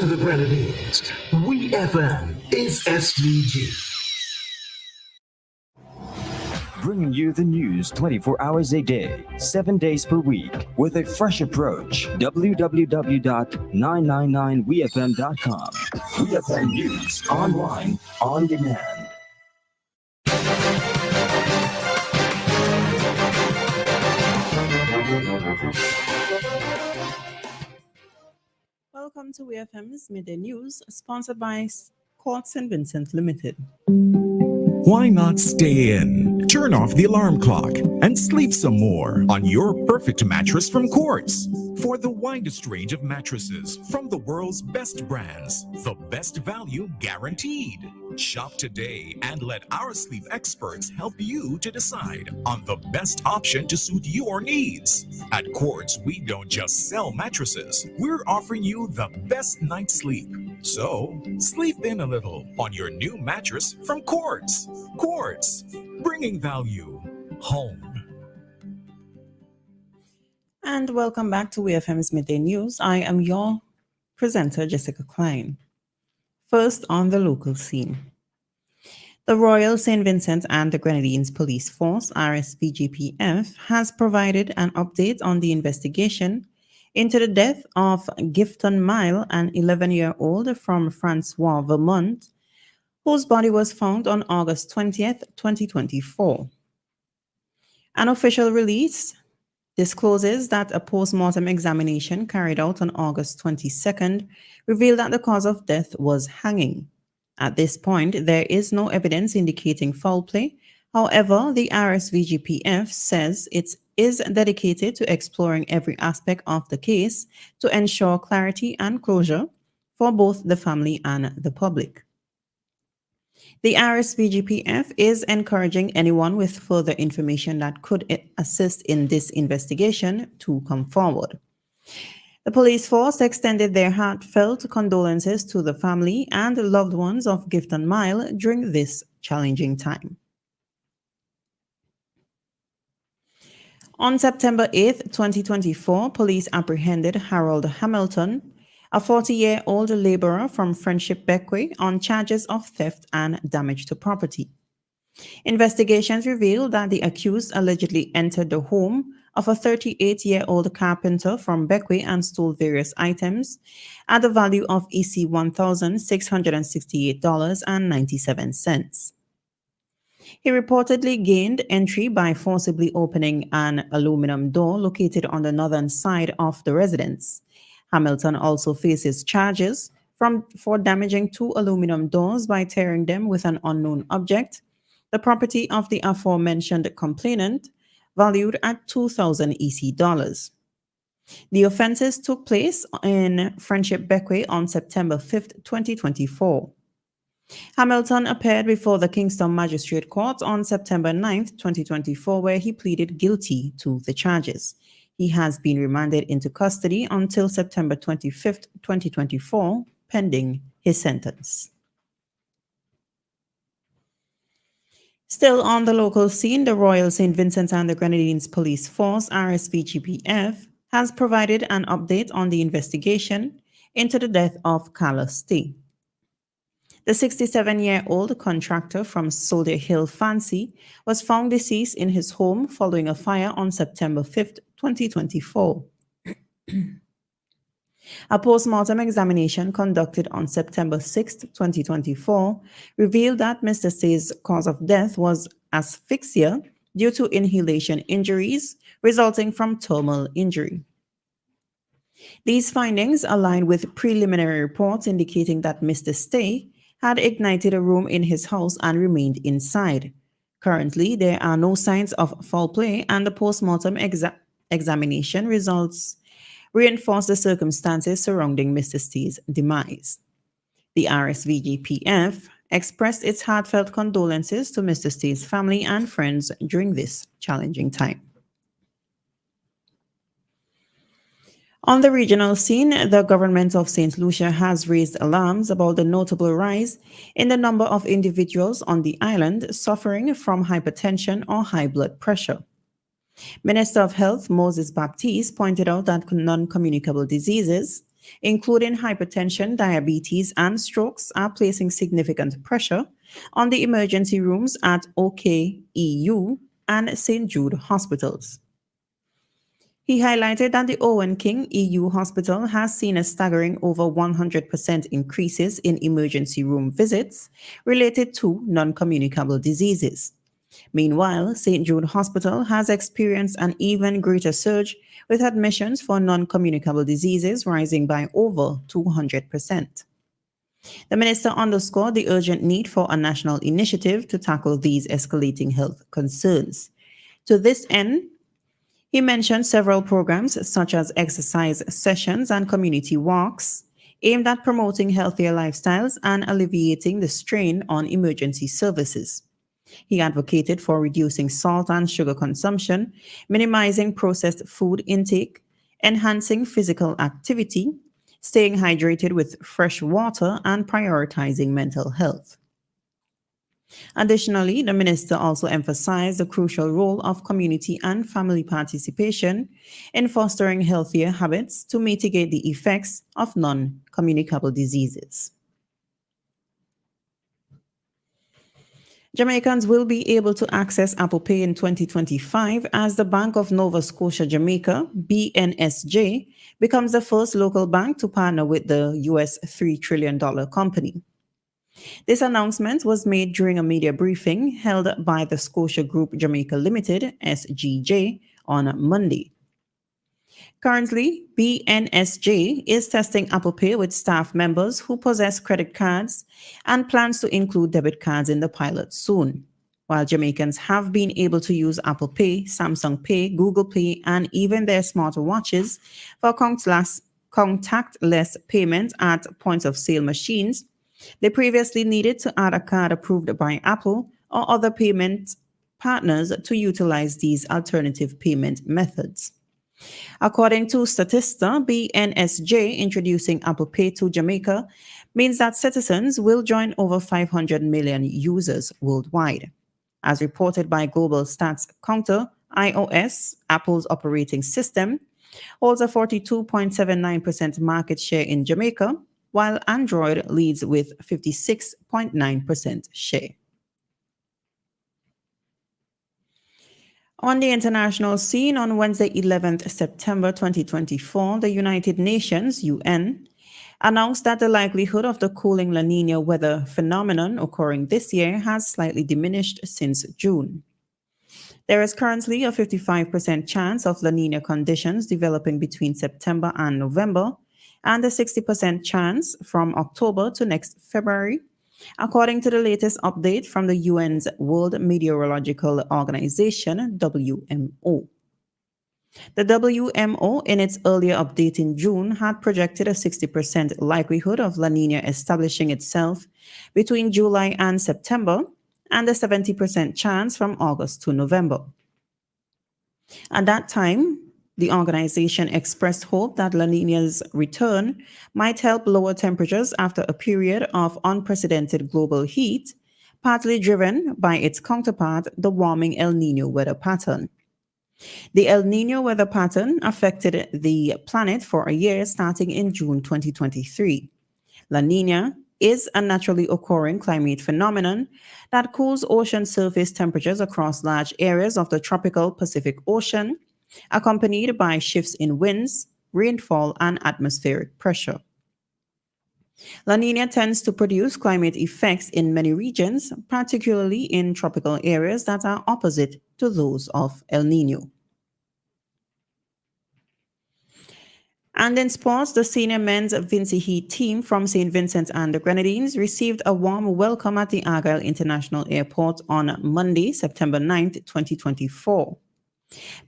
to the Grenadines. WEFM is SVG. Bringing you the news 24 hours a day, 7 days per week, with a fresh approach. www.999wefm.com. WeFM News, online, on demand. Welcome to WEFM's Midday News, sponsored by Klein 11th Limited. Why not stay in, turn off the alarm clock, and sleep some more on your perfect mattress from Quartz? For the widest range of mattresses from the world's best brands, the best value guaranteed. Shop today and let our sleep experts help you to decide on the best option to suit your needs. At Quartz, we don't just sell mattresses, we're offering you the best night's sleep. So, sleep in a little on your new mattress from Quartz. Quartz, bringing value home. And welcome back to WEFM's Midday News. I am your presenter, Jessica Klein. First, on the local scene. The Royal St. Vincent and the Grenadines Police Force, RSVGPF, has provided an update on the investigation into the death of Gifton Mile, an 11-year-old from Francois, Vermont, whose body was found on August 20th, 2024. An official release discloses that a post-mortem examination carried out on August 22nd revealed that the cause of death was hanging. At this point, there is no evidence indicating foul play. However, the RSVGPF says it is dedicated to exploring every aspect of the case to ensure clarity and closure for both the family and the public. The RSVGPF is encouraging anyone with further information that could assist in this investigation to come forward. The police force extended their heartfelt condolences to the family and loved ones of Gifton Mile during this challenging time. On September 8th, 2024, police apprehended Harold Hamilton, a 40-year-old laborer from Friendship Beckway, on charges of theft and damage to property. Investigations revealed that the accused allegedly entered the home of a 38-year-old carpenter from Beckway and stole various items at the value of EC $1,668.97. He reportedly gained entry by forcibly opening an aluminum door located on the northern side of the residence. Hamilton also faces charges for damaging 2 aluminum doors by tearing them with an unknown object, the property of the aforementioned complainant, valued at $2,000 EC dollars. The offenses took place in Friendship Beckway on September 5th, 2024. Hamilton appeared before the Kingston Magistrate Court on September 9th, 2024, where he pleaded guilty to the charges. He has been remanded into custody until September 25th, 2024, pending his sentence. Still on the local scene, the Royal St. Vincent and the Grenadines Police Force, RSVGPF, has provided an update on the investigation into the death of Carla Stay. The 67-year-old contractor from Soldier Hill Fancy was found deceased in his home following a fire on September 5th, 2024. A post-mortem examination conducted on September 6th, 2024, revealed that Mr. Stay's cause of death was asphyxia due to inhalation injuries resulting from thermal injury. These findings align with preliminary reports indicating that Mr. Stay had ignited a room in his house and remained inside. Currently, there are no signs of foul play, and the post-mortem examination results reinforce the circumstances surrounding Mr. Stay's demise. The RSVGPF expressed its heartfelt condolences to Mr. Stay's family and friends during this challenging time. On the regional scene, the government of St. Lucia has raised alarms about the notable rise in the number of individuals on the island suffering from hypertension or high blood pressure. Minister of Health Moses Baptiste pointed out that non-communicable diseases including hypertension, diabetes, and strokes, are placing significant pressure on the emergency rooms at OKEU and St. Jude hospitals. He highlighted that the Owen King EU hospital has seen a staggering over 100% increases in emergency room visits related to non-communicable diseases. Meanwhile, St. Jude Hospital has experienced an even greater surge, with admissions for non-communicable diseases rising by over 200%. The minister underscored the urgent need for a national initiative to tackle these escalating health concerns. To this end, he mentioned several programs such as exercise sessions and community walks aimed at promoting healthier lifestyles and alleviating the strain on emergency services. He advocated for reducing salt and sugar consumption, minimizing processed food intake, enhancing physical activity, staying hydrated with fresh water, and prioritizing mental health. Additionally, the minister also emphasized the crucial role of community and family participation in fostering healthier habits to mitigate the effects of non-communicable diseases. Jamaicans will be able to access Apple Pay in 2025 as the Bank of Nova Scotia Jamaica, BNSJ, becomes the first local bank to partner with the US $3 trillion company. This announcement was made during a media briefing held by the Scotia Group Jamaica Limited, SGJ, on Monday. Currently, BNSJ is testing Apple Pay with staff members who possess credit cards and plans to include debit cards in the pilot soon. While Jamaicans have been able to use Apple Pay, Samsung Pay, Google Pay, and even their smartwatches for contactless payment at points of sale machines, they previously needed to add a card approved by Apple or other payment partners to utilize these alternative payment methods. According to Statista, BNSJ introducing Apple Pay to Jamaica means that citizens will join over 500 million users worldwide. As reported by Global Stats Counter, iOS, Apple's operating system, holds a 42.79% market share in Jamaica, while Android leads with 56.9% share. On the international scene, on Wednesday, 11th September 2024, the United Nations, UN, announced that the likelihood of the cooling La Nina weather phenomenon occurring this year has slightly diminished since June. There is currently a 55% chance of La Nina conditions developing between September and November, and a 60% chance from October to next February, according to the latest update from the UN's World Meteorological Organization, WMO. The WMO, in its earlier update in June, had projected a 60% likelihood of La Nina establishing itself between July and September, and a 70% chance from August to November. At that time, the organization expressed hope that La Nina's return might help lower temperatures after a period of unprecedented global heat, partly driven by its counterpart, the warming El Nino weather pattern. The El Nino weather pattern affected the planet for a year starting in June 2023. La Nina is a naturally occurring climate phenomenon that cools ocean surface temperatures across large areas of the tropical Pacific Ocean, accompanied by shifts in winds, rainfall, and atmospheric pressure. La Nina tends to produce climate effects in many regions, particularly in tropical areas that are opposite to those of El Nino. And in sports, the senior men's Vincy Heat team from St. Vincent and the Grenadines received a warm welcome at the Argyle International Airport on Monday, September 9th, 2024.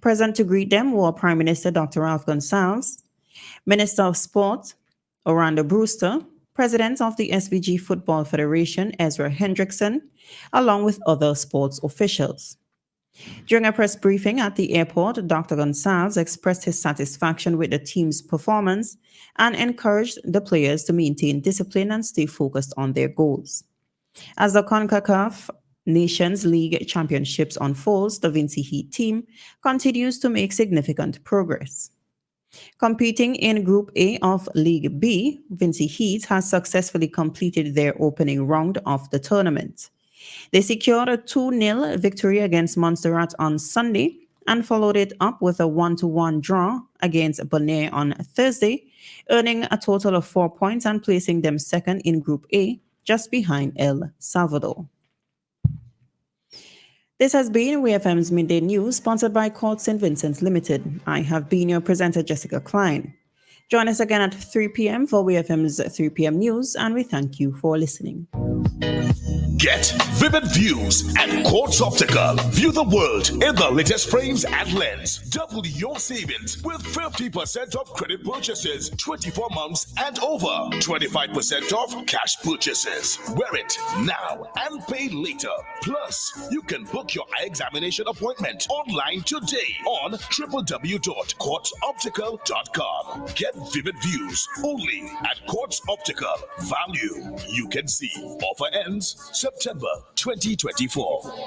Present to greet them were Prime Minister Dr. Ralph Gonsalves, Minister of Sport Orlando Brewster, President of the SVG Football Federation Ezra Hendrickson, along with other sports officials. During a press briefing at the airport, Dr. Gonsalves expressed his satisfaction with the team's performance and encouraged the players to maintain discipline and stay focused on their goals. As the CONCACAF Nations League Championships unfolds, the Vincy Heat team continues to make significant progress. Competing in Group A of League B, Vincy Heat has successfully completed their opening round of the tournament. They secured a 2-0 victory against Montserrat on Sunday and followed it up with a 1-1 draw against Bonaire on Thursday, earning a total of 4 points and placing them second in Group A, just behind El Salvador. This has been WeFM's Midday News, sponsored by Court St. Vincent Limited. I have been your presenter, Jessica Klein. Join us again at 3 p.m. for WeFM's 3 p.m. news, and we thank you for listening. Get vivid views at Quartz Optical. View the world in the latest frames and lens. Double your savings with 50% off credit purchases, 24 months and over. 25% off cash purchases. Wear it now and pay later. Plus, you can book your eye examination appointment online today on www.quartzoptical.com. Get vivid views only at Quartz Optical. Value you can see. Offer ends September 2024.